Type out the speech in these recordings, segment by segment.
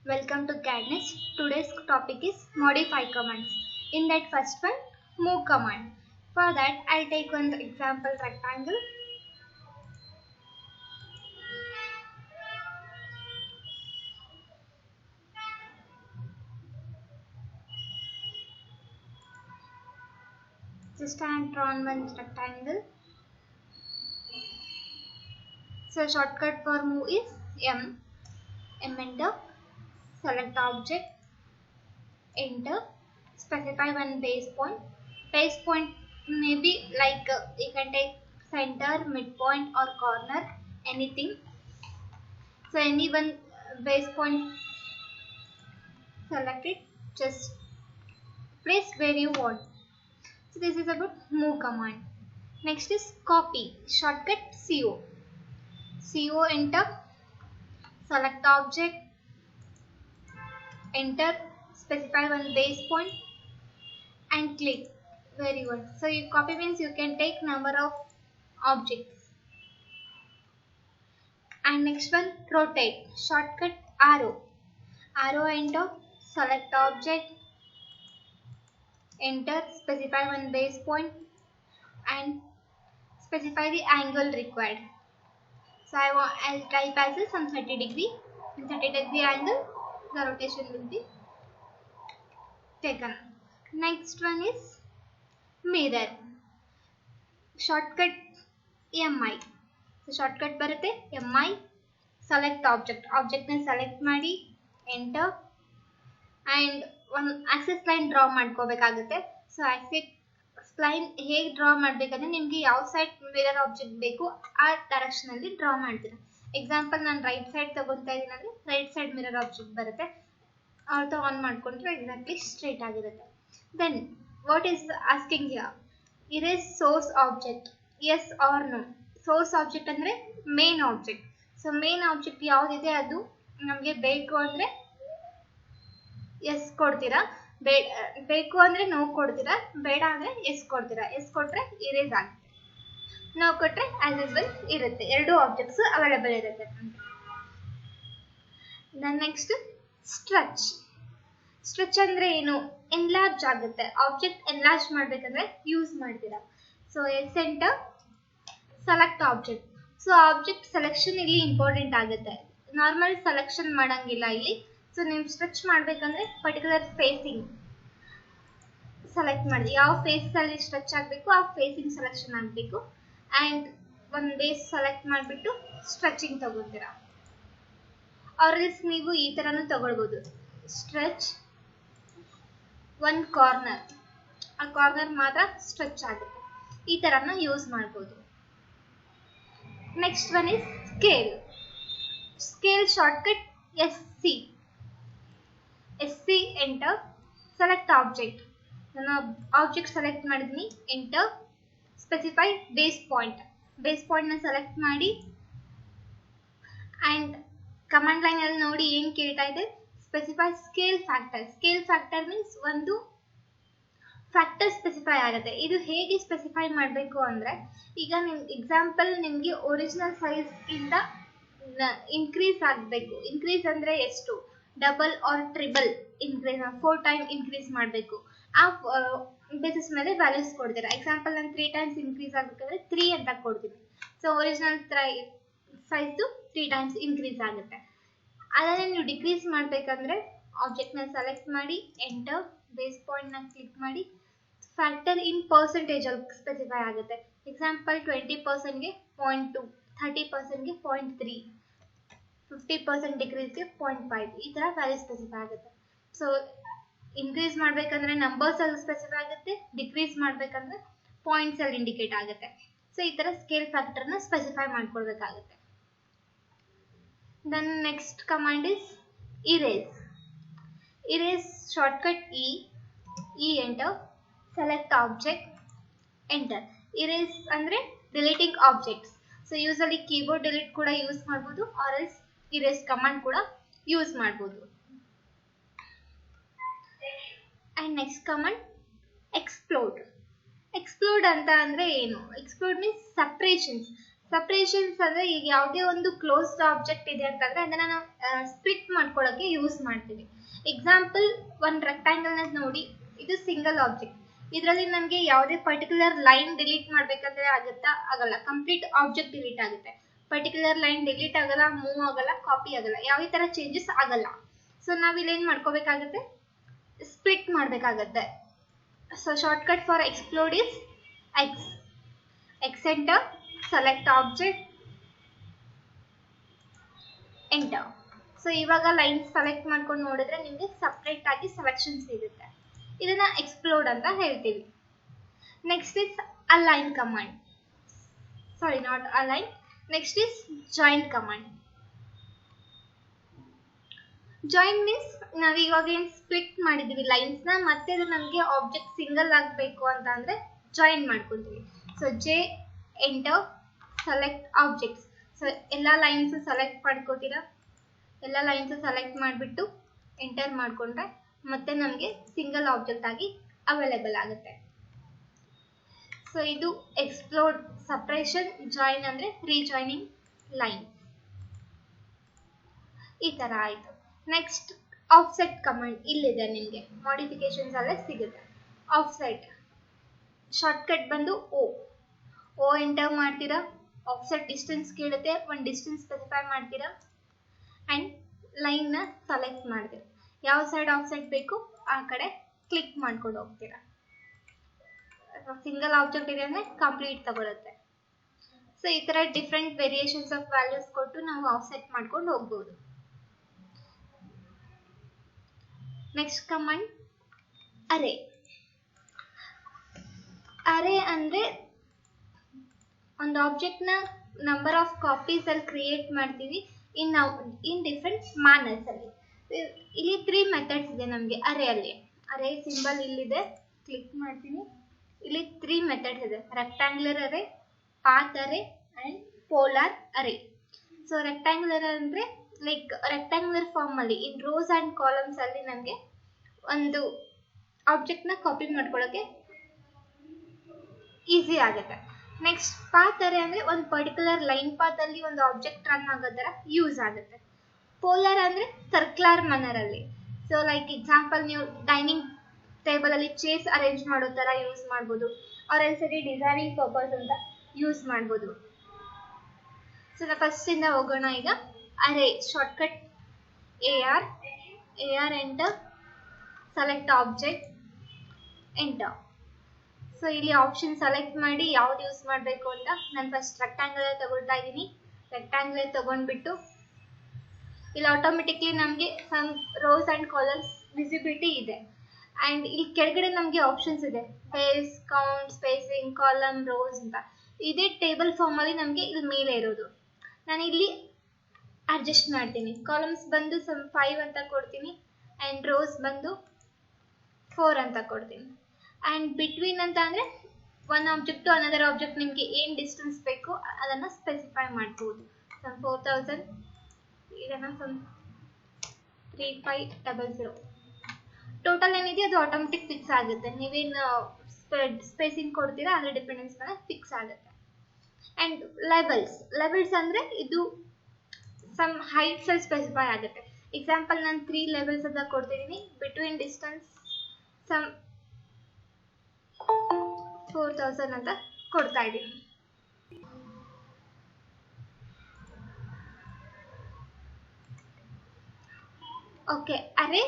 Welcome to Cadence. Today's topic is modify commands. In that first one, move command. For that, I'll take one example rectangle. Just I have drawn one rectangle. So shortcut for move is M. Enter. Select object. Enter. Specify one base point. Base point may be like you can take center, midpoint or corner, anything. So any one base point, select it, just place where you want. So this is about move command. Next is copy, shortcut CO. CO enter, select object, enter, specify one base point and click where you want. So you copy means you can take number of objects. And next one, rotate, shortcut arrow. Arrow enter, select object, enter, specify one base and specify the angle required. So I'll type as some 30 degree. In 30 degree angle, the rotation will be taken. Next one is mirror. Shortcut MI. So shortcut barutte MI. Select object. Object na select ಮಾಡಿ enter and one axis line draw ಮಾಡ್ಕೋಬೇಕಾಗುತ್ತೆ. So axis line ಹೇಗೆ draw ಮಾಡಬೇಕಂದ್ರೆ ನಿಮಗೆ ಯಾವ side mirror object ಬೇಕು ಆ direction ಅಲ್ಲಿ draw ಮಾಡ್ತೀರಾ. ಎಕ್ಸಾಂಪಲ್ ನಾನು ರೈಟ್ ಸೈಡ್ ತಗೊಂತಾ ಇದೀನಿ ಅಂದ್ರೆ ರೈಟ್ ಸೈಡ್ ಮಿರರ್ ಆಬ್ಜೆಕ್ಟ್ ಬರುತ್ತೆ. ಆಲ್ಟೋ ಆನ್ ಮಾಡ್ಕೊಂಡ್ರೆ ಎಕ್ಸಾಕ್ಟ್ಲಿ ಸ್ಟ್ರೈಟ್ ಆಗಿರುತ್ತೆ. Then what is asking here, erase source object, yes or no. Source object ಅಂದ್ರೆ main object. So main object ಯಾವ್ದಿದೆ ಅದು ನಮಗೆ ಬೇಕು ಅಂದ್ರೆ ಎಸ್ ಕೊಡ್ತೀರಾ, ಬೇಕು ಅಂದ್ರೆ ನೋ ಕೊಡ್ತೀರಾ, ಬೇಡ ಅಂದ್ರೆ ಎಸ್ ಕೊಡ್ತೀರಾ. ಎಸ್ ಕೊಟ್ರೆ ಇರೇಸ್ ಆಗುತ್ತೆ, ನೋ ಕೊಟ್ರೆ ಅವೈಲೇಬಲ್ ಇರುತ್ತೆ. ಎರಡು ಆಬ್ಜೆಕ್ಟ್ಸ್ ಅವೈಲೇಬಲ್ ಇರುತ್ತೆ. Next stretch. ಸ್ಟ್ರೆಚ್ ಅಂದ್ರೆ ಏನು, ಎನ್ಲಾರ್ಜ್ ಆಗುತ್ತೆ. ಆಬ್ಜೆಕ್ಟ್ ಎನ್ಲಾರ್ಜ್ ಮಾಡ್ಬೇಕಂದ್ರೆ ಯೂಸ್ ಮಾಡ್ತೀರಾ. So S enter, select object. So object selection ಇಲ್ಲಿ ಇಂಪಾರ್ಟೆಂಟ್ ಆಗುತ್ತೆ, ನಾರ್ಮಲ್ ಸೆಲೆಕ್ಷನ್ ಮಾಡಂಗಿಲ್ಲ ಇಲ್ಲಿ. ಸೊ ನೀವು ಸ್ಟ್ರೆಚ್ ಮಾಡ್ಬೇಕಂದ್ರೆ ಪರ್ಟಿಕ್ಯುಲರ್ ಫೇಸಿಂಗ್ ಸೆಲೆಕ್ಟ್ ಮಾಡಿ, ಯಾವ ಫೇಸ್ ಅಲ್ಲಿ ಸ್ಟ್ರೆಚ್ ಆಗಬೇಕು ಆ ಫೇಸಿಂಗ್ ಸೆಲೆಕ್ಷನ್ ಆಗಬೇಕು. ಅಂಡ್ ಒಂದು ಬೇಸ್ ಸೆಲೆಕ್ಟ್ ಮಾಡಿಬಿಟ್ಟು ಸ್ಟ್ರೆಚಿಂಗ್ ತಗೋತೀರಾ. ಆರ್ಎಲ್ಸ್ ನೀವು ಈ ತರನು ತಗೊಳ್ಬೋದು, ಸ್ಟ್ರೆಚ್ ಒನ್ ಕಾರ್ನರ್, ಆ ಕಾರ್ನರ್ ಮಾತ್ರ ಸ್ಟ್ರೆಚ್ ಆಗುತ್ತೆ, ಈ ತರನ ಯೂಸ್ ಮಾಡ್ಬೋದು. Next one is scale. Scale shortcut SC. SC enter, select object. ನಾನು ಆಬ್ಜೆಕ್ಟ್ ಸೆಲೆಕ್ಟ್ ಮಾಡಿದ್ನಿ, enter, specify base point. Base point ನ ಸೆಲೆಕ್ಟ್ ಮಾಡಿ ಅಂಡ್ ಕಮಾಂಡ್ ಲೈನ್ ಅಲ್ಲಿ ನೋಡಿ ಏನ್ ಕೇಳ್ತಾ ಇದೆ, specify scale factor. Scale factor means ಒಂದು ಫ್ಯಾಕ್ಟರ್ ಸ್ಪೆಸಿಫೈ ಆಗುತ್ತೆ. ಇದು ಹೇಗೆ ಸ್ಪೆಸಿಫೈ ಮಾಡಬೇಕು ಅಂದ್ರೆ, ಈಗ ನಿಮ್ ಎಕ್ಸಾಂಪಲ್ ನಿಮ್ಗೆ ಒರಿಜಿನಲ್ ಸೈಜ್ ಇಂದ ಇನ್ಕ್ರೀಸ್ ಆಗಬೇಕು. ಇನ್ಕ್ರೀಸ್ ಅಂದ್ರೆ ಎಷ್ಟು, double or triple increase, 4 time increase ಮಾಡಬೇಕು. ಆ ಬೇಸಿಸ್ ಮೇಲೆ ವ್ಯಾಲ್ಯೂಸ್ ಕೊಡ್ತೀರಾ. ಎಕ್ಸಾಂಪಲ್ ನಾನು 3 ಟೈಮ್ಸ್ ಇನ್ಕ್ರೀಸ್ ಆಗಬೇಕಂದ್ರೆ 3 ಅಂತ ಕೊಡ್ತೀನಿ. So original size 3 times increase ಆಗುತ್ತೆ. ಅದನ್ನೇ ನೀವು ಡಿಕ್ರೀಸ್ ಮಾಡಬೇಕಂದ್ರೆ ಆಬ್ಜೆಕ್ಟ್ ನ ಸೆಲೆಕ್ಟ್ ಮಾಡಿ, ಎಂಟರ್, ಬೇಸ್ ಪಾಯಿಂಟ್ ನ ಕ್ಲಿಕ್ ಮಾಡಿ, ಫ್ಯಾಕ್ಟರ್ ಇನ್ ಪರ್ಸೆಂಟೇಜ್ ಅಲ್ಲಿ ಸ್ಪೆಸಿಫೈ ಆಗುತ್ತೆ. ಎಕ್ಸಾಂಪಲ್ 20%ಗೆ 0.2, 30%ಗೆ 0.3, 50% ಡಿಕ್ರೀಸ್ಗೆ 0.5, ಈ ತರ ವ್ಯಾಲ್ಯೂ ಸ್ಪೆಸಿಫೈ ಆಗುತ್ತೆ. ಸೊ ಇನ್ಕ್ರೀಸ್ ಮಾಡ್ಬೇಕಂದ್ರೆ ನಂಬರ್ಸ್ ಅಲ್ಲಿ ಸ್ಪೆಸಿಫೈ ಆಗುತ್ತೆ, ಡಿಕ್ರೀಸ್ ಮಾಡ್ಬೇಕಂದ್ರೆ ಪಾಯಿಂಟ್ಸ್ ಅಲ್ಲಿ ಇಂಡಿಕೇಟ್ ಆಗುತ್ತೆ. ಸೊ ಈ ತರ ಸ್ಕೇಲ್ ಫ್ಯಾಕ್ಟರ್ ನ ಸ್ಪೆಸಿಫೈ ಮಾಡ್ಕೊಳ್ಬೇಕಾಗುತ್ತೆ. Then next command is erase. Erase shortcut E enter, select object, enter. Erase ಅಂದ್ರೆ deleting objects. So usually keyboard delete ಕೂಡ ಯೂಸ್ ಮಾಡ್ಬೋದು, ಆರ್ ಎಲ್ಸ್ ಇರೇಸ್ ಕಮಾಂಡ್ ಕೂಡ ಯೂಸ್ ಮಾಡ್ಬೋದು. And next command explode. Explode ಅಂತ ಅಂದ್ರೆ ಏನು, explode means ಸಪ್ರೇಷನ್ಸ್. ಸಪರೇಷನ್ಸ್ ಅಂದ್ರೆ ಈಗ ಯಾವುದೇ ಒಂದು ಕ್ಲೋಸ್ಡ್ ಆಬ್ಜೆಕ್ಟ್ ಇದೆ ಅಂತಂದ್ರೆ ಅದನ್ನ ನಾವು ಸ್ಪ್ಲಿಟ್ ಮಾಡ್ಕೊಳ್ಳೋಕೆ ಯೂಸ್ ಮಾಡ್ತೀವಿ. ಎಕ್ಸಾಂಪಲ್ ಒಂದು ರೆಕ್ಟಾಂಗಲ್ ನ ನೋಡಿ, ಇದು ಸಿಂಗಲ್ ಆಬ್ಜೆಕ್ಟ್. ಇದರಲ್ಲಿ ನಮಗೆ ಯಾವುದೇ ಪರ್ಟಿಕ್ಯುಲರ್ ಲೈನ್ ಡಿಲೀಟ್ ಮಾಡ್ಬೇಕಂದ್ರೆ ಆಗಲ್ಲ, ಕಂಪ್ಲೀಟ್ ಆಬ್ಜೆಕ್ಟ್ ಡಿಲೀಟ್ ಆಗುತ್ತೆ. ಪರ್ಟಿಕ್ಯುಲರ್ ಲೈನ್ ಡಿಲೀಟ್ ಆಗಲ್ಲ, ಮೂವ್ ಆಗಲ್ಲ, ಕಾಪಿ ಆಗಲ್ಲ, ಯಾವ ತರ ಚೇಂಜಸ್ ಆಗಲ್ಲ. ಸೊ ನಾವಿಲ್ಲಿ ಏನ್ ಮಾಡ್ಕೋಬೇಕಾಗುತ್ತೆ, ಸ್ಪ್ಲಿಟ್ ಮಾಡ್ಬೇಕಾಗತ್ತೆ. So shortcut for explode is X enter, select object, enter. So ಇವಾಗ ಲೈನ್ ಸೆಲೆಕ್ಟ್ ಮಾಡ್ಕೊಂಡು ನೋಡಿದ್ರೆ ನಿಮಗೆ ಸಪ್ರೇಟ್ ಆಗಿ ಸೆಲೆಕ್ಷನ್ ಸಿಗುತ್ತೆ. ಇದನ್ನ ಎಕ್ಸ್ಪ್ಲೋಡ್ ಅಂತ ಹೇಳ್ತೀವಿ. Next is align command, sorry not align. Next is join command. Join means ನಾವು ಇವಾಗ ಏನ್ ಸ್ಪ್ಲಿಟ್ ಮಾಡಿದೀವಿ ಲೈನ್ಸ್ ನ, ಮತ್ತೆ ಅದು ನಮಗೆ ಆಬ್ಜೆಕ್ಟ್ ಸಿಂಗಲ್ ಆಗಬೇಕು ಅಂತ ಅಂದ್ರೆ ಜಾಯಿನ್ ಮಾಡ್ಕೊತೀವಿ. So J enter, select objects. So ಎಲ್ಲ ಲೈನ್ಸ್ ಸೆಲೆಕ್ಟ್ ಮಾಡ್ಕೋತೀರಾ, ಎಲ್ಲ ಲೈನ್ಸ್ ಸೆಲೆಕ್ಟ್ ಮಾಡಿಬಿಟ್ಟು ಎಂಟರ್ ಮಾಡ್ಕೊಂಡ್ರೆ ಮತ್ತೆ ನಮಗೆ ಸಿಂಗಲ್ ಆಬ್ಜೆಕ್ಟ್ ಆಗಿ ಅವೈಲೇಬಲ್ ಆಗುತ್ತೆ. ಸೊ ಇದು ಎಕ್ಸ್ಪ್ಲೋಡ್, ಸಪರೇಷನ್, ಜಾಯಿನ್ ಅಂದ್ರೆ ರೀಜಾಯಿನಿಂಗ್ ಲೈನ್. ಈ ತರ ಆಯ್ತು. ನೆಕ್ಸ್ಟ್ ಆಫ್ಸೆಟ್ ಕಮಾಂಡ್ ಇಲ್ಲಿದೆ, ನಿಮಗೆ ಮಾಡಿಫಿಕೇಶನ್ಸ್ ಅಲ್ಲೇ ಸಿಗುತ್ತೆ. ಆಫ್ಸೆಟ್ ಶಾರ್ಟ್ಕಟ್ ಬಂದು ಓ ಎಂಟರ್ ಮಾಡ್ತೀರಾ, ಆಫ್ಸೆಟ್ ಡಿಸ್ಟೆನ್ಸ್ ಕೇಳುತ್ತೆ, ಒಂದು ಡಿಸ್ಟೆನ್ಸ್ ಸ್ಪೆಸಿಫೈ ಮಾಡ್ತೀರಾ ಅಂಡ್ ಲೈನ್ ನ ಸೆಲೆಕ್ಟ್ ಮಾಡ್ತೀರಾ. ಯಾವ ಸೈಡ್ ಆಫ್ಸೆಟ್ ಬೇಕು ಆ ಕಡೆ ಕ್ಲಿಕ್ ಮಾಡ್ಕೊಂಡು ಹೋಗ್ತೀರಾ. ಸಿಂಗಲ್ ಆಬ್ಜೆಕ್ಟ್ ಇದೆ ಅಂದ್ರೆ ಕಂಪ್ಲೀಟ್ ತಗೊಳುತ್ತೆ. ಸೊ ಈ ತರ ಡಿಫ್ರೆಂಟ್ ವೇರಿಯೇಷನ್ಸ್ ಆಫ್ ವ್ಯಾಲ್ಯೂಸ್ ಕೊಟ್ಟು ನಾವು ಆಫ್ಸೆಟ್ ಮಾಡ್ಕೊಂಡು ಹೋಗ್ಬೋದು. ನೆಕ್ಸ್ಟ್ ಕಮಾಂಡ್ ಅರೇ. ಅರೇ ಅಂದ್ರೆ ಒಂದು ಆಬ್ಜೆಕ್ಟ್ ನ ನಂಬರ್ ಆಫ್ ಕಾಪೀಸ್ ಅಲ್ಲಿ ಕ್ರಿಯೇಟ್ ಮಾಡ್ತೀವಿ ಇನ್ ಡಿಫ್ರೆಂಟ್ ಮ್ಯಾನರ್ಸ್ ಅಲ್ಲಿ. ಇಲ್ಲಿ 3 ಮೆಥಡ್ಸ್ ಇದೆ ನಮಗೆ ಅರೇ ಅಲ್ಲಿ. ಅರೇ ಸಿಂಬಲ್ ಇಲ್ಲಿದೆ, ಕ್ಲಿಕ್ ಮಾಡ್ತೀನಿ. ಇಲ್ಲಿ 3 ಮೆಥಡ್ಸ್ ಇದೆ, rectangular array, path array and polar array. So rectangular ಅಂದ್ರೆ ಲೈಕ್ ರೆಕ್ಟಾಂಗ್ಯುಲರ್ ಫಾರ್ಮ್ ಅಲ್ಲಿ ಇನ್ ರೋಸ್ ಅಂಡ್ ಕಾಲಮ್ಸ್ ಅಲ್ಲಿ ನಮಗೆ ಒಂದು ಆಬ್ಜೆಕ್ಟ್ ನ ಕಾಪಿ ಮಾಡ್ಕೊಳ್ಳೋಕೆ ಈಸಿ ಆಗುತ್ತೆ. ನೆಕ್ಸ್ಟ್ ಪಾತ್ ಅರೇ ಅಂದ್ರೆ ಒಂದು ಪರ್ಟಿಕ್ಯುಲರ್ ಲೈನ್ ಪಾತ್ ಅಲ್ಲಿ ಒಂದು ಆಬ್ಜೆಕ್ಟ್ ರನ್ ಆಗೋ ತರ ಯೂಸ್ ಆಗುತ್ತೆ. ಪೋಲಾರ್ ಅಂದ್ರೆ ಸರ್ಕ್ಯುಲರ್ ಮ್ಯಾನರ್ ಅಲ್ಲಿ. ಸೊ ಲೈಕ್ ಎಕ್ಸಾಂಪಲ್ ನೀವು ಡೈನಿಂಗ್ ಟೇಬಲ್ ಅಲ್ಲಿ ಚೇರ್ಸ್ ಅರೇಂಜ್ ಮಾಡೋ ತರ ಯೂಸ್ ಮಾಡ್ಬೋದು, ಆರ್ ಎಲ್ಸ್ ಡಿಸೈನಿಂಗ್ ಪರ್ಪಸ್ ಅಂತ ಯೂಸ್ ಮಾಡ್ಬೋದು. ಸೊ ನಾವು ಫಸ್ಟ್ ಇಂದ ಹೋಗೋಣ. ಈಗ array shortcut AR enter, select object, enter. So ಇಲ್ಲಿ ಆಪ್ಷನ್ ಸೆಲೆಕ್ಟ್ ಮಾಡಿ ಯಾವ್ದು ಯೂಸ್ ಮಾಡಬೇಕು ಅಂತ. ನಾನು ಫಸ್ಟ್ ರೆಕ್ಟಾಂಗ್ಯುಲರ್ ತಗೊಳ್ತಾ ಇದ್ದೀನಿ. ರೆಕ್ಟಾಂಗ್ಯುಲರ್ ತಗೊಂಡ್ಬಿಟ್ಟು ಇಲ್ಲಿ ಆಟೋಮೆಟಿಕ್ಲಿ ನಮಗೆ some rows and columns visibility ಇದೆ. ಅಂಡ್ ಇಲ್ಲಿ ಕೆಳಗಡೆ ನಮಗೆ ಆಪ್ಷನ್ಸ್ ಇದೆ, space, count, spacing, column, rows ಅಂತ. ಇದೇ ಟೇಬಲ್ ಫಾರ್ಮ್ ಅಲ್ಲಿ ನಮಗೆ ಇಲ್ಲಿ ಮೇಲೆ ಇರೋದು. ನಾನು ಇಲ್ಲಿ ಅಡ್ಜಸ್ಟ್ ಮಾಡ್ತೀನಿ. ಕಾಲಮ್ಸ್ ಬಂದು ಸಮ್ 5 ಅಂತ ಕೊಡ್ತೀನಿ ಅಂಡ್ ರೋಸ್ ಬಂದು 4 ಅಂತ ಕೊಡ್ತೀನಿ. ಅಂಡ್ ಬಿಟ್ವೀನ್ ಅಂತ ಅಂದ್ರೆ one object to another object ನಿಮ್ಗೆ ಏನ್ ಡಿಸ್ಟೆನ್ಸ್ ಬೇಕು ಅದನ್ನ ಸ್ಪೆಸಿಫೈ ಮಾಡ್ಬೋದು. ಸಮ್ 4000, ಇದನ್ನ ಸಮ್ 3500. ಟೋಟಲ್ ಏನಿದೆ ಅದು ಆಟೋಮೆಟಿಕ್ ಫಿಕ್ಸ್ ಆಗುತ್ತೆ. ನೀವೇನು ಸ್ಪೇಸಿಂಗ್ ಕೊಡ್ತೀರಾ ಅದ್ರ ಡಿಪೆಂಡೆನ್ಸ್ ಮೇಲೆ ಫಿಕ್ಸ್ ಆಗುತ್ತೆ. ಅಂಡ್ ಲೆವೆಲ್ಸ್ ಅಂದ್ರೆ ಇದು ಸಮ್ ಹೈಟ್ಸ್ ಅಲ್ಲಿ ಸ್ಪೆಸಿಫೈ ಆಗುತ್ತೆ. ಎಕ್ಸಾಂಪಲ್ ನಾನು 3 ಲೆವೆಲ್ಸ್ ಅಂತ ಕೊಡ್ತಿದ್ದೀನಿ. ಬಿಟ್ವೀನ್ ಡಿಸ್ಟೆನ್ಸ್ ಸಮ್ 4000 ಅಂತ ಕೊಡ್ತಾ ಇದ್ದೀನಿ. ಓಕೆ, ಅರೇ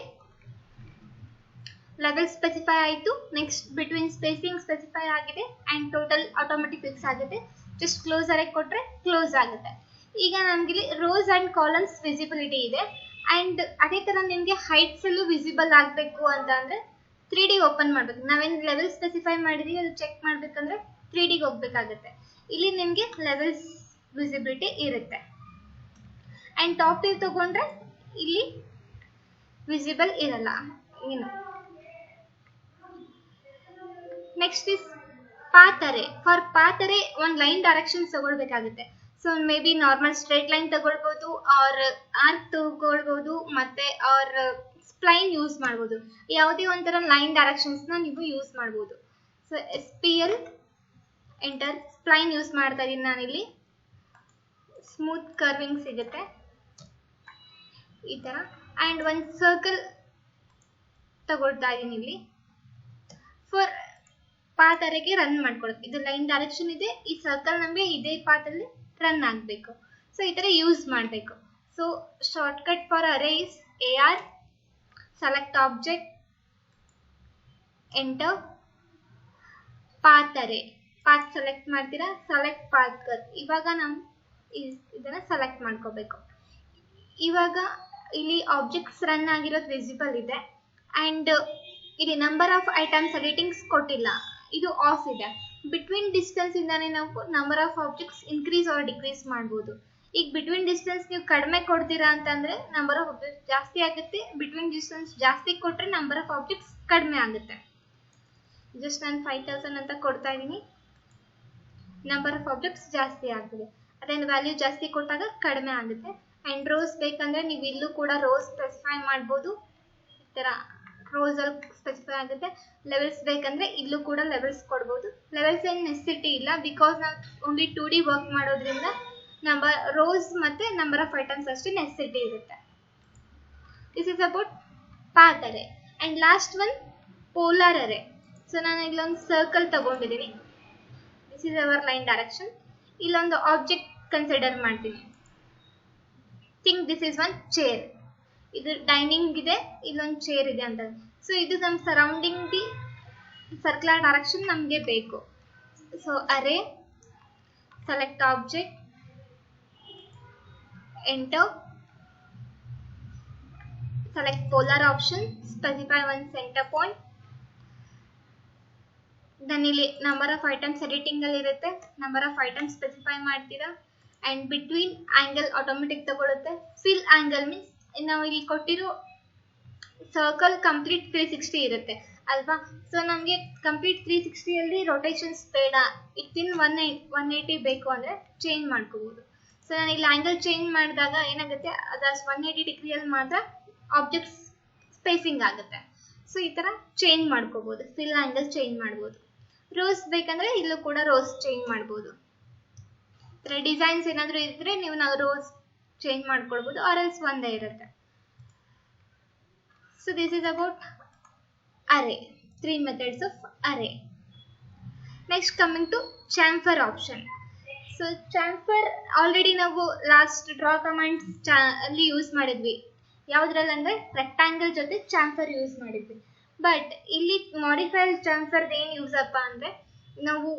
ಲೆವೆಲ್ ಸ್ಪೆಸಿಫೈ ಆಯಿತು. ನೆಕ್ಸ್ಟ್ ಬಿಟ್ವೀನ್ ಸ್ಪೇಸಿಂಗ್ ಸ್ಪೆಸಿಫೈ ಆಗಿದೆ ಅಂಡ್ ಟೋಟಲ್ ಆಟೋಮೆಟಿಕ್ ಫಿಕ್ಸ್ ಆಗುತ್ತೆ. ಜಸ್ಟ್ ಕ್ಲೋಸ್ ಅರೇ ಕೊಟ್ರೆ ಕ್ಲೋಸ್ ಆಗುತ್ತೆ. ಈಗ ನಮ್ಗೆ ರೋಸ್ ಅಂಡ್ ಕಾಲಮ್ಸ್ ವಿಸಿಬಿಲಿಟಿ ಇದೆ. ಅಂಡ್ ಅದೇ ತರ ನಿಮ್ಗೆ ಹೈಟ್ಸ್ ಅಲ್ಲೂ ವಿಸಿಬಲ್ ಆಗಬೇಕು ಅಂತ ಅಂದ್ರೆ 3D ಓಪನ್ ಮಾಡ್ಬೇಕು. ನಾವೇನು ಲೆವೆಲ್ ಸ್ಪೆಸಿಫೈ ಮಾಡಿದೀವಿ ಅದು ಚೆಕ್ ಮಾಡ್ಬೇಕಂದ್ರೆ 3D ಹೋಗ್ಬೇಕಾಗತ್ತೆ. ಇಲ್ಲಿ ನಿಮ್ಗೆ ಲೆವೆಲ್ಸ್ ವಿಸಿಬಿಲಿಟಿ ಇರುತ್ತೆ. ಅಂಡ್ ಟಾಪ್ ವ್ಯೂ ತಗೊಂಡ್ರೆ ಇಲ್ಲಿ ವಿಸಿಬಲ್ ಇರಲ್ಲ ಏನು. Next is path array. For path array ಒಂದು ಲೈನ್ ಡೈರೆಕ್ಷನ್ಸ್ ತಗೊಳ್ಬೇಕಾಗುತ್ತೆ. So maybe normal straight line ತಗೊಳ್ಬೋದು, ಆರ್ ಆರ್ಕ್ ತಗೊಳ್ಬೋದು, ಮತ್ತೆ ಆರ್ ಸ್ಪ್ಲೈನ್ ಯೂಸ್ ಮಾಡ್ಬೋದು. ಯಾವುದೇ ಒಂಥರ ಲೈನ್ ಡೈರೆಕ್ಷನ್ಸ್ ನ ನೀವು ಯೂಸ್ ಮಾಡ್ಬೋದು. So SPL enter, spline use ಮಾಡ್ತಾ ಇದೀನಿ ನಾನಿಲ್ಲಿ. ಸ್ಮೂತ್ ಕರ್ವಿಂಗ್ ಸಿಗುತ್ತೆ ಈ ತರ. ಅಂಡ್ ಒಂದು ಸರ್ಕಲ್ ತಗೊಳ್ತಾ ಇದೀನಿ ಇಲ್ಲಿ ಫಾರ್ ಪಾತ್ ಅರೆಗೆ ರನ್ ಮಾಡ್ಕೊಳಕ್ಕೆ. ಇದು ಲೈನ್ ಡೈರೆಕ್ಷನ್ ಇದೆ, ಈ ಸರ್ಕಲ್ ನಮಗೆ ಇದೇ ಪಾತ್ ಅಲ್ಲಿ ರನ್ ಆಗಬೇಕು. ಸೊ ಈ ತರ ಯೂಸ್ ಮಾಡಬೇಕು. So short cut for array is AR, select object, enter, path array. path select ಮಾಡ್ತೀರಾ, select path curve. ಇವಾಗ ನಾವು ಇದನ್ನ ಸೆಲೆಕ್ಟ್ ಮಾಡ್ಕೋಬೇಕು. ಇವಾಗ ಇಲ್ಲಿ ಆಬ್ಜೆಕ್ಟ್ಸ್ ರನ್ ಆಗಿರೋದು ವಿಸಿಬಲ್ ಇದೆ ಅಂಡ್ ಇಲ್ಲಿ ನಂಬರ್ ಆಫ್ ಐಟಮ್ಸ್ ಎಡಿಟಿಂಗ್ಸ್ ಕೊಟ್ಟಿಲ್ಲ, ಇದು ಆಫ್ ಇದೆ. ಬಿಟ್ವೀನ್ ಡಿಸ್ಟೆನ್ಸ್ ಇಂದಾನೆ ನಾವು number of objects increase R decrease ಮಾಡ್ಬೋದು. ಈಗ ಬಿಟ್ವೀನ್ ಡಿಸ್ಟೆನ್ಸ್ ನೀವು ಕಡಿಮೆ ಕೊಡ್ತೀರಾ ಅಂತಂದ್ರೆ ನಂಬರ್ ಆಫ್ ಆಬ್ಜೆಕ್ಟ್ಸ್ ಜಾಸ್ತಿ ಆಗುತ್ತೆ, ಬಿಟ್ವೀನ್ ಡಿಸ್ಟೆನ್ಸ್ ಜಾಸ್ತಿ ಕೊಟ್ರೆ ನಂಬರ್ ಆಫ್ ಆಬ್ಜೆಕ್ಟ್ಸ್ ಕಡಿಮೆ ಆಗುತ್ತೆ. ಜಸ್ಟ್ ನಾನು 5000 ಅಂತ ಕೊಡ್ತಾ ಇದ್ದೀನಿ, ನಂಬರ್ ಆಫ್ ಆಬ್ಜೆಕ್ಟ್ಸ್ ಜಾಸ್ತಿ ಆಗ್ತದೆ. ಅದೇನು ವ್ಯಾಲ್ಯೂ ಜಾಸ್ತಿ ಕೊಟ್ಟಾಗ ಕಡಿಮೆ ಆಗುತ್ತೆ. ಅಂಡ್ ರೋಸ್ ಬೇಕಂದ್ರೆ ನೀವು ಇಲ್ಲೂ ಕೂಡ ರೋಸ್ ಸ್ಪೆಸಿಫೈ ಮಾಡ್ಬೋದು, ಈ ತರ ರೋಸ್ ಅಲ್ಲಿ ಸ್ಪೆಸಿಫೈ ಆಗುತ್ತೆ. ಲೆವೆಲ್ಸ್ ಬೇಕಂದ್ರೆ ಇಲ್ಲೂ ಕೂಡ ಲೆವೆಲ್ಸ್ ಕೊಡ್ಬೋದು. ಲೆವೆಲ್ಸ್ ಏನು ನೆಸೆಸಿಟಿ ಇಲ್ಲ, ಬಿಕಾಸ್ ನಾವು ಓನ್ಲಿ 2D ವರ್ಕ್ ಮಾಡೋದ್ರಿಂದ ನಂಬರ್ ರೋಸ್ ಮತ್ತೆ ನಂಬರ್ ಆಫ್ ಐಟಮ್ಸ್ ಅಷ್ಟೇ ನೆಸೆಸಿಟಿ ಇರುತ್ತೆ. This is about path array. And last one polar array. So ನಾನು ಇಲ್ಲೊಂದು ಸರ್ಕಲ್ ತಗೊಂಡಿದ್ದೀನಿ, this is our line direction. ಇಲ್ಲೊಂದು ಆಬ್ಜೆಕ್ಟ್ ಕನ್ಸಿಡರ್ ಮಾಡ್ತೀನಿ. Think this is one chair. ಇದು ಡೈನಿಂಗ್ ಇದೆ, ಇಲ್ಲೊಂದು ಚೇರ್ ಇದೆ ಅಂತ. ಸೊ ಇದು ನಮ್ಮ ಸರೌಂಡಿಂಗ್ ದಿ ಸರ್ಕ್ಯುಲರ್ ಡೈರೆಕ್ಷನ್ ನಮಗೆ ಬೇಕು. So array, select object, enter, select polar option, specify one center point. then ಇಲ್ಲಿ ನಂಬರ್ ಆಫ್ ಐಟಮ್ಸ್ ಎಡಿಟಿಂಗ್ ಅಲ್ಲಿ ಇರುತ್ತೆ, ನಂಬರ್ ಆಫ್ ಐಟಮ್ಸ್ ಸ್ಪೆಸಿಫೈ ಮಾಡ್ತೀರಾ. ಅಂಡ್ ಬಿಟ್ವೀನ್ ಆಂಗಲ್ ಆಟೋಮೆಟಿಕ್ ತಗೊಳುತ್ತೆ. ಫಿಲ್ ಆಂಗಲ್ ಮೀನ್ಸ್ ನಾವು ಇಲ್ಲಿ ಕೊಟ್ಟಿರೋ ಸರ್ಕಲ್ ಕಂಪ್ಲೀಟ್ 360 ಇರುತ್ತೆ ಅಲ್ವಾ. ಸೊ ನಮಗೆ ಕಂಪ್ಲೀಟ್ 360 ಅಲ್ಲಿ ರೊಟೇಷನ್ಸ್ ಬೇಡ, ಇತ್ತಿನ 180 ಬೇಕು ಅಂದ್ರೆ ಚೇಂಜ್ ಮಾಡ್ಕೋಬಹುದು. ಸೊ ನಾನು ಇಲ್ಲಿ ಆಂಗಲ್ ಚೇಂಜ್ ಮಾಡಿದಾಗ ಏನಾಗುತ್ತೆ, ಅದಷ್ಟು 180 ಡಿಗ್ರಿಯಲ್ಲಿ ಮಾತ್ರ ಆಬ್ಜೆಕ್ಟ್ಸ್ ಸ್ಪೇಸಿಂಗ್ ಆಗುತ್ತೆ. ಸೊ ಈ ತರ ಚೇಂಜ್ ಮಾಡ್ಕೋಬಹುದು, ಫಿಲ್ ಆಂಗಲ್ ಚೇಂಜ್ ಮಾಡ್ಬೋದು. ರೋಸ್ ಬೇಕಂದ್ರೆ ಇಲ್ಲೂ ಕೂಡ ರೋಸ್ ಚೇಂಜ್ ಮಾಡ್ಬೋದು. ಡಿಸೈನ್ಸ್ ಏನಾದ್ರು ಇದ್ರೆ ನೀವು ರೋಸ್ ಚೇಂಜ್ ಮಾಡ್ಕೊಳ್ಬಹುದು, ಆರ್ ಎಲ್ಸ್ ಒಂದೇ ಇರುತ್ತೆ. So this is about array, 3 methods of array. Next coming to chamfer option. So chamfer already ನಾವು ಲಾಸ್ಟ್ ಡ್ರಾ ಕಮಾಂಡ್ಸ್ ಅಲ್ಲಿ ಯೂಸ್ ಮಾಡಿದ್ವಿ. ಯಾವ್ದ್ರಲ್ಲಿ ಅಂದ್ರೆ ರೆಕ್ಟಾಂಗಲ್ ಜೊತೆ ಚಾಂಫರ್ ಯೂಸ್ ಮಾಡಿದ್ವಿ. ಬಟ್ ಇಲ್ಲಿ ಮಾಡಿಫೈಡ್ ಚಾಂಫರ್ದು ಏನು ಯೂಸ್ ಅಪ್ಪ ಅಂದ್ರೆ, ನಾವು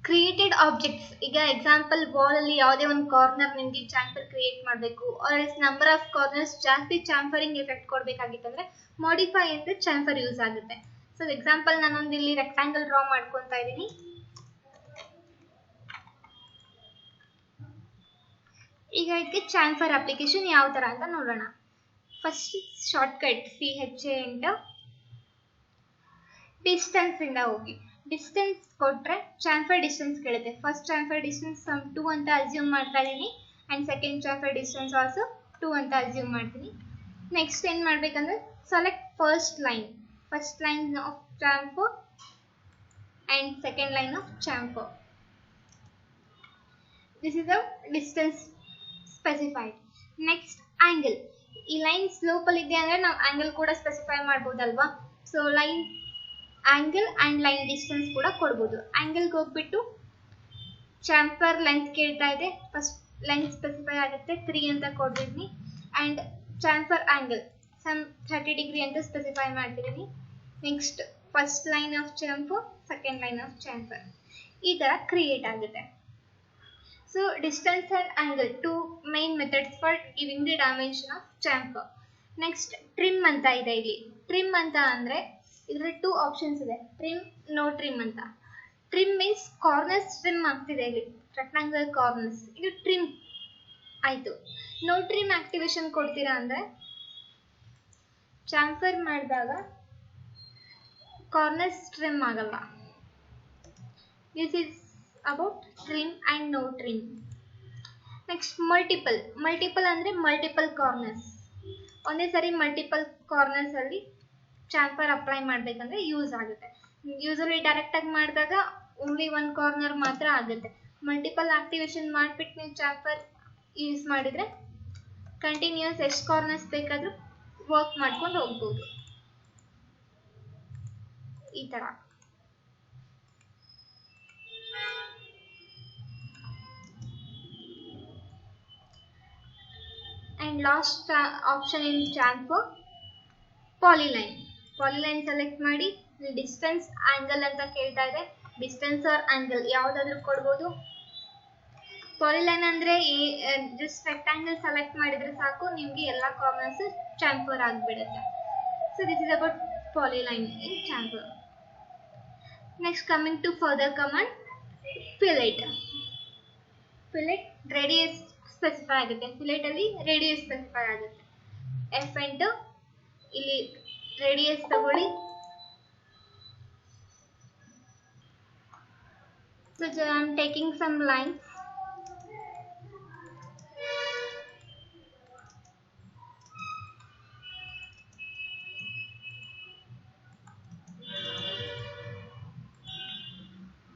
ಕ್ರಿಯೇಟೆಡ್ ಆಬ್ಜೆಕ್ಟ್ಸ್, ಈಗ ಎಕ್ಸಾಂಪಲ್ ವಾಲ್ ಅಲ್ಲಿ ಯಾವುದೇ ಒಂದು ಕಾರ್ನರ್ ನಿಮಗೆ ಚಾಂಫರ್ ಕ್ರಿಯೇಟ್ ಮಾಡಬೇಕು, or else number of corners ಜಾಸ್ತಿ ಚಾಂಫರಿಂಗ್ ಎಫೆಕ್ಟ್ ಕೊಡ್ಬೇಕಾಗಿತ್ತಂದ್ರೆ ಮಾಡಿಫೈ ಅಂದ್ರೆ ಚಾಂಫರ್ ಯೂಸ್ ಆಗುತ್ತೆ. ಸೊ ಎಕ್ಸಾಂಪಲ್ ನಾನೊಂದು ಇಲ್ಲಿ ರೆಕ್ಟಾಂಗಲ್ ಡ್ರಾ ಮಾಡ್ಕೊತಾ ಇದ್ದೀನಿ. ಈಗ ಇದಕ್ಕೆ ಚಾಂಫರ್ ಅಪ್ಲಿಕೇಶನ್ ಯಾವ ತರ ಅಂತ ನೋಡೋಣ. First shortcut CHA enter, distance ಇಂದ ಹೋಗಿ. ಡಿಸ್ಟೆನ್ಸ್ ಕೊಟ್ರೆ ಚಾಂಫರ್ ಡಿಸ್ಟೆನ್ಸ್ ಕೇಳುತ್ತೆ. ಫಸ್ಟ್ ಚಾಂಫರ್ ಡಿಸ್ಟೆನ್ಸ್ 2 ಅಂತ ಅಸ್ಯೂಮ್ ಮಾಡ್ತಾ ಇದೀನಿ and second chamfer distance also 2 ಅಂತ ಅಸ್ಯೂಮ್ ಮಾಡ್ತೀನಿ. ನೆಕ್ಸ್ಟ್ ಏನ್ ಮಾಡ್ಬೇಕಂದ್ರೆ select first line of chamfer and second line of chamfer. This is the distance specified. Next angle. ಈ ಲೈನ್ ಸ್ಲೋಪ್ ಅಲ್ಲಿ ಇದೆ ಅಂದ್ರೆ ನಾವು ಆಂಗಲ್ ಕೂಡ ಸ್ಪೆಸಿಫೈ ಮಾಡ್ಬೋದಲ್ವಾ. So line angle and line distance ಕೂಡ ಕೊಡ್ಬೋದು. ಆಂಗಲ್ಗೆ ಹೋಗ್ಬಿಟ್ಟು ಚಾಂಫರ್ ಲೆಂತ್ ಕೇಳ್ತಾ ಇದೆ, ಫಸ್ಟ್ ಲೆಂತ್ ಸ್ಪೆಸಿಫೈ ಆಗುತ್ತೆ 3 ಅಂತ ಕೊಡ್ತಿದ್ದೀನಿ. And chamfer angle some 30 degree ಅಂತ ಸ್ಪೆಸಿಫೈ ಮಾಡ್ತಿದ್ದೀನಿ. Next first line of chamfer, second line of chamfer, ಈ ತರ ಕ್ರಿಯೇಟ್ ಆಗುತ್ತೆ. So distance and angle, 2 main methods for giving the dimension of chamfer. Next trim ಅಂತ ಇದೆ. ಇಲ್ಲಿ trim ಅಂತ ಅಂದ್ರೆ ಇದರಲ್ಲಿ 2 ಆಪ್ಷನ್ಸ್ ಇದೆ, trim, no trim ಅಂತ. Trim means ಕಾರ್ನರ್ಸ್ ಟ್ರಿಮ್ ಆಗ್ತಿದೆ ಇಲ್ಲಿ, ರೆಕ್ಟಾಂಗಲ್ ಕಾರ್ನರ್ಸ್, ಇದು ಟ್ರಿಮ್ ಆಯ್ತು. no trim ಆಕ್ಟಿವೇಶನ್ ಕೊಡ್ತೀರಾ ಅಂದ್ರೆ ಚಾಂಫರ್ ಮಾಡಿದಾಗ ಕಾರ್ನರ್ಸ್ ಟ್ರಿಮ್ ಆಗಲ್ಲ. This is about trim and no trim. Next multiple ಅಂದ್ರೆ multiple corners, ಒಂದೇ ಸರಿ ಮಲ್ಟಿಪಲ್ ಕಾರ್ನರ್ಸ್ ಅಲ್ಲಿ ಚಾಂಫರ್ ಅಪ್ಲೈ ಮಾಡ್ಬೇಕಂದ್ರೆ ಯೂಸ್ ಆಗುತ್ತೆ. ಯೂಸಲಿ ಡೈರೆಕ್ಟ್ ಆಗಿ ಮಾಡಿದಾಗ ಓನ್ಲಿ 1 ಕಾರ್ನರ್ ಮಾತ್ರ ಆಗುತ್ತೆ. ಮಲ್ಟಿಪಲ್ ಆಕ್ಟಿವೇಶನ್ ಮಾಡಿಬಿಟ್ಟು ನೀವು ಚಾಂಫರ್ ಯೂಸ್ ಮಾಡಿದರೆ ಕಂಟಿನ್ಯೂಸ್ ಎಷ್ಟು ಕಾರ್ನರ್ಸ್ ಬೇಕಾದರೂ ವರ್ಕ್ ಮಾಡ್ಕೊಂಡು ಹೋಗ್ಬೋದು. ಈ ಥರ and last option in chamfer polyline. Polyline select ಮಾಡಿ ಡಿಸ್ಟೆನ್ಸ್ ಆಂಗಲ್ ಅಂತ ಕೇಳ್ತಾ ಇದೆ. ಡಿಸ್ಟೆನ್ಸ್ ಆರ್ ಆಂಗಲ್ ಯಾವುದಾದ್ರೂ ಕೊಡ್ಬೋದು. ಪಾಲಿಲೈನ್ ಅಂದ್ರೆ ಜಸ್ಟ್ ರೆಕ್ಟಾಂಗಲ್ ಸೆಲೆಕ್ಟ್ ಮಾಡಿದ್ರೆ ಸಾಕು, ನಿಮಗೆ ಎಲ್ಲ ಕಾರ್ನರ್ಸ್ ಚಾಂಫರ್ ಆಗಿಬಿಡುತ್ತೆ. So this is about polyline in chamfer. Next coming to further command fillet. Fillet radius specify ಆಗುತ್ತೆ. ಫಿಲೆಟ್ ಅಲ್ಲಿ ರೇಡಿಯಸ್ ಸ್ಪೆಸಿಫೈ ಆಗುತ್ತೆ. ಎಫ್ ಎಂಟರ್, ಇಲ್ಲಿ ರೇಡಿಯಸ್ ತಗೊಳ್ಳಿ. So I am taking some lines.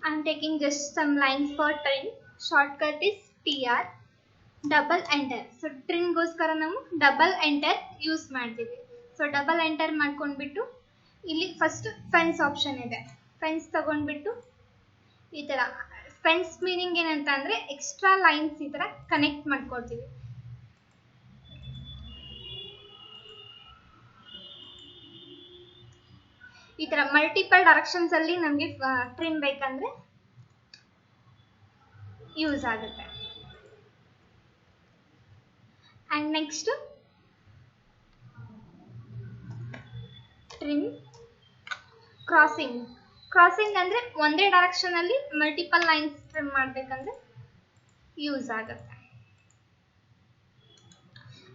I am taking just some lines for trim. Shortcut is TR. Double enter. So trim ಗೋಸ್ಕರ ನಾವು double enter use ಮಾಡ್ತೀವಿ. So double enter ಮಾಡ್ಕೊಂಡ್ಬಿಟ್ಟು ಇಲ್ಲಿ first fence option ಇದೆ. Fence ತಗೊಂಡ್ಬಿಟ್ಟು ಈ ತರ fence meaning ಏನಂತ ಅಂದ್ರೆ ಎಕ್ಸ್ಟ್ರಾ ಲೈನ್ಸ್ ಈ ತರ ಕನೆಕ್ಟ್ ಮಾಡ್ಕೊಳ್ತೀವಿ. ಈ ತರ ಮಲ್ಟಿಪಲ್ ಡೈರೆಕ್ಷನ್ಸ್ ಅಲ್ಲಿ ನಮಗೆ ಟ್ರಿಮ್ ಬೇಕಂದ್ರೆ ಯೂಸ್ ಆಗುತ್ತೆ. And next trim crossing. Crossing ಅಂದ್ರೆ ಒಂದೇ ಡೈರೆಕ್ಷನ್ ಅಲ್ಲಿ ಮಲ್ಟಿಪಲ್ ಲೈನ್ಸ್ ಟ್ರಿಮ್ ಮಾಡ್ಬೇಕಂದ್ರೆ ಯೂಸ್ ಆಗುತ್ತೆ.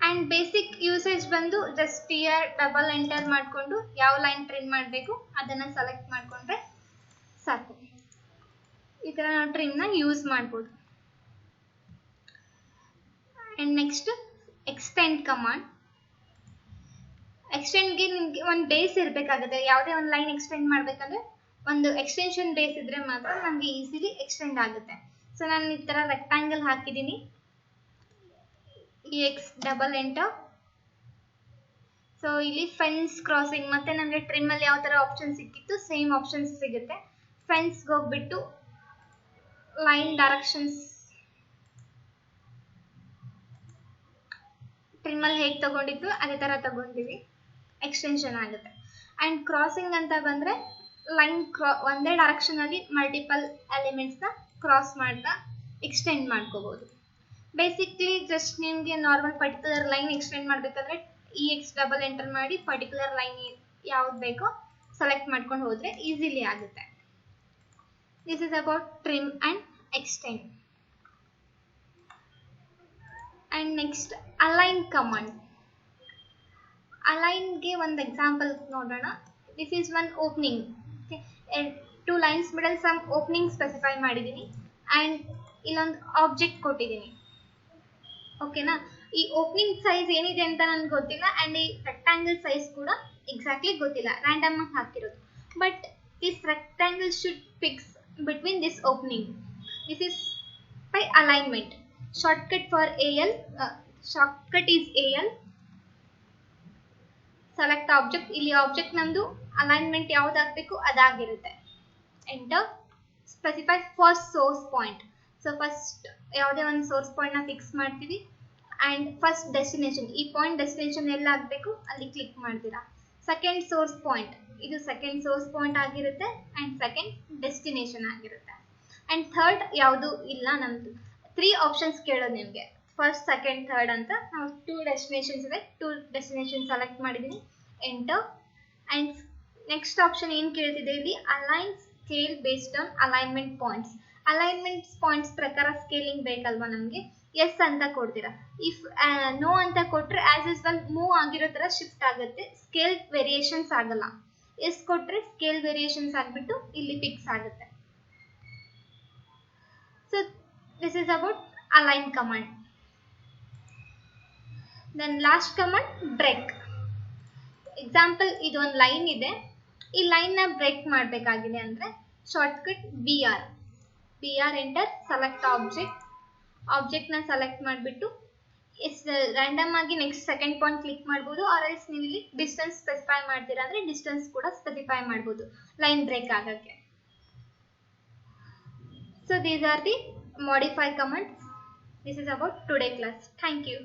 ಅಂಡ್ ಬೇಸಿಕ್ ಯೂಸೇಜ್ ಬಂದು ಜಸ್ಟ್ ಟಿಯರ್ ಡಬಲ್ ಎಂಟರ್ ಮಾಡ್ಕೊಂಡು ಯಾವ ಲೈನ್ ಟ್ರಿಮ್ ಮಾಡಬೇಕು ಅದನ್ನ ಸೆಲೆಕ್ಟ್ ಮಾಡ್ಕೊಂಡ್ರೆ ಸಾಕು. ಈ ತರ ನಾವು ಟ್ರಿಮ್ ನ ಯೂಸ್ ಮಾಡ್ಬೋದು. And next extend command. ಎಕ್ಸ್ಟೆಂಡ್ಗೆ ನಿಮ್ಗೆ ಒಂದು ಬೇಸ್ ಇರಬೇಕಾಗುತ್ತೆ. ಯಾವುದೇ ಒಂದು ಲೈನ್ ಎಕ್ಸ್ಟೆಂಡ್ ಮಾಡ್ಬೇಕಂದ್ರೆ ಒಂದು ಎಕ್ಸ್ಟೆನ್ಷನ್ ಬೇಸ್ ಇದ್ರೆ ಮಾತ್ರ ನಮಗೆ ಈಸಿಲಿ ಎಕ್ಸ್ಟೆಂಡ್ ಆಗುತ್ತೆ. ಸೊ ನಾನು ಈ ತರ ರೆಕ್ಟಾಂಗಲ್ ಹಾಕಿದ್ದೀನಿ. X double enter. ಸೊ ಇಲ್ಲಿ ಫೆನ್ಸ್ ಕ್ರಾಸಿಂಗ್ ಮತ್ತೆ ನಮಗೆ ಟ್ರಿಮ್ ಅಲ್ಲಿ ಯಾವ ತರ ಆಪ್ಷನ್ ಸಿಕ್ಕಿತ್ತು ಸೇಮ್ ಆಪ್ಷನ್ಸ್ ಸಿಗುತ್ತೆ. ಫೆನ್ಸ್ಗೆ ಹೋಗ್ಬಿಟ್ಟು ಲೈನ್ ಡೈರೆಕ್ಷನ್ಸ್ ಟ್ರಿಮ್ ಅಲ್ಲಿ ಹೇಗೆ ತಗೊಂಡಿದ್ದು ಅದೇ ತರ ತಗೊಂಡಿವಿ, ಎಕ್ಸ್ಟೆನ್ಷನ್ ಆಗುತ್ತೆ. ಅಂಡ್ ಕ್ರಾಸಿಂಗ್ ಅಂತ ಬಂದ್ರೆ ಲೈನ್ ಒಂದೇ ಡೈರೆಕ್ಷನ್ ಅಲ್ಲಿ ಮಲ್ಟಿಪಲ್ ಎಲಿಮೆಂಟ್ಸ್ ನ ಕ್ರಾಸ್ ಮಾಡ್ತಾ ಎಕ್ಸ್ಟೆಂಡ್ ಮಾಡ್ಕೋಬಹುದು. ಬೇಸಿಕ್ಲಿ ಜಸ್ಟ್ ನಿಮ್ಗೆ ನಾರ್ಮಲ್ ಪರ್ಟಿಕ್ಯುಲರ್ ಲೈನ್ ಎಕ್ಸ್ಟೆಂಡ್ ಮಾಡ್ಬೇಕಂದ್ರೆ ಎಕ್ಸ್ ಡಬಲ್ ಎಂಟರ್ ಮಾಡಿ ಪರ್ಟಿಕ್ಯುಲರ್ ಲೈನ್ ಯಾವ್ದು ಬೇಕೋ ಸೆಲೆಕ್ಟ್ ಮಾಡ್ಕೊಂಡು ಹೋದ್ರೆ ಈಸಿಲಿ ಆಗುತ್ತೆ. This is about trim and extend. And next align command. ಅಲೈನ್ಗೆ ಒಂದು ಎಕ್ಸಾಂಪಲ್ ನೋಡೋಣ. This is one opening. Two lines middle some opening specify ಮಾಡಿದ್ದೀನಿ ಅಂಡ್ ಇಲ್ಲೊಂದು ಆಬ್ಜೆಕ್ಟ್ ಕೊಟ್ಟಿದ್ದೀನಿ. ಓಕೆನಾ? ಈ ಓಪನಿಂಗ್ ಸೈಜ್ ಏನಿದೆ ಅಂತ ನನ್ಗೆ ಗೊತ್ತಿಲ್ಲ ಅಂಡ್ ಈ ರೆಕ್ಟಾಂಗಲ್ ಸೈಜ್ ಕೂಡ ಎಕ್ಸಾಕ್ಟ್ಲಿ ಗೊತ್ತಿಲ್ಲ, ರ್ಯಾಂಡಮ್ ಆಗಿ ಹಾಕಿರೋದು. But this rectangle should fix between this opening. This is by alignment. Shortcut for AL. Shortcut is AL. Select object. ಇಲ್ಲಿ ಆಬ್ಜೆಕ್ಟ್ ನಮ್ದು ಅಲೈನ್ಮೆಂಟ್ ಯಾವ್ದಾಗಬೇಕು ಅದಾಗಿರುತ್ತೆ. Enter. Specify first source point. So first ಯಾವುದೇ ಒಂದು source point ನ fix ಮಾಡ್ತೀವಿ and first destination, ಈ point destination ಎಲ್ಲ ಆಗಬೇಕು ಅಲ್ಲಿ ಕ್ಲಿಕ್ ಮಾಡ್ತೀರಾ. ಸೆಕೆಂಡ್ ಸೋರ್ಸ್ ಪಾಯಿಂಟ್, ಇದು ಸೆಕೆಂಡ್ ಸೋರ್ಸ್ ಪಾಯಿಂಟ್ ಆಗಿರುತ್ತೆ ಅಂಡ್ ಸೆಕೆಂಡ್ ಡೆಸ್ಟಿನೇಷನ್ ಆಗಿರುತ್ತೆ. ಅಂಡ್ ಥರ್ಡ್ ಯಾವುದು ಇಲ್ಲ ನಮ್ದು. 3 ಆಪ್ಷನ್ಸ್ ಕೇಳೋದು ನಿಮಗೆ, ಫಸ್ಟ್ ಸೆಕೆಂಡ್ ಥರ್ಡ್ ಅಂತ. ನಾವು 2 ಡೆಸ್ಟಿನೇಷನ್ಸ್ ಇದೆ, 2 ಡೆಸ್ಟಿನೇಷನ್ ಸೆಲೆಕ್ಟ್ ಮಾಡಿದ್ದೀನಿ. ಎಂಟರ್. ಅಂಡ್ ನೆಕ್ಸ್ಟ್ ಆಪ್ಷನ್ ಏನು ಕೇಳ್ತಿದೆ ಇಲ್ಲಿ, align scale based on alignment points. Alignment points ಪ್ರಕಾರ ಸ್ಕೇಲಿಂಗ್ ಬೇಕಲ್ವಾ ನಮಗೆ. ಎಸ್ ಅಂತ ಕೊಡ್ತೀರಾ. ಇಫ್ ನೋ ಅಂತ ಕೊಟ್ರೆ ಆಸ್ ಇಸ್ ವೆಲ್ ಮೂವ್ ಆಗಿರೋ ತರ ಶಿಫ್ಟ್ ಆಗುತ್ತೆ, ಸ್ಕೇಲ್ ವೇರಿಯೇಷನ್ಸ್ ಆಗಲ್ಲ. ಎಸ್ ಕೊಟ್ರೆ ಸ್ಕೇಲ್ ವೇರಿಯೇಷನ್ಸ್ ಆಗ್ಬಿಟ್ಟು ಇಲ್ಲಿ ಫಿಕ್ಸ್ ಆಗುತ್ತೆ. So this is about align command. Then last command break. Example ಇದು ಒಂದು ಲೈನ್ ಇದೆ, ಈ ಲೈನ್ ನ ಬ್ರೇಕ್ ಮಾಡಬೇಕಾಗಿದೆ ಅಂದ್ರೆ shortcut BR. PR enter select ಆಬ್ಜೆಕ್ಟ್ನ ಸೆಲೆಕ್ಟ್ ಮಾಡಿಬಿಟ್ಟು ರ್ಯಾಂಡಮ್ ಆಗಿ ನೆಕ್ಸ್ಟ್ ಸೆಕೆಂಡ್ ಪಾಯಿಂಟ್ ಕ್ಲಿಕ್ ಮಾಡ್ಬೋದು, ಆರ್ ಎಲ್ಸ್ ನೀವು ಇಲ್ಲಿ ಡಿಸ್ಟೆನ್ಸ್ ಸ್ಪೆಸಿಫೈ ಮಾಡ್ತೀರಾ ಅಂದರೆ ಡಿಸ್ಟೆನ್ಸ್ ಕೂಡ ಸ್ಪೆಸಿಫೈ ಮಾಡ್ಬೋದು ಲೈನ್ ಬ್ರೇಕ್ ಆಗೋಕ್ಕೆ. So these are the modify commands. This is about today class. Thank you.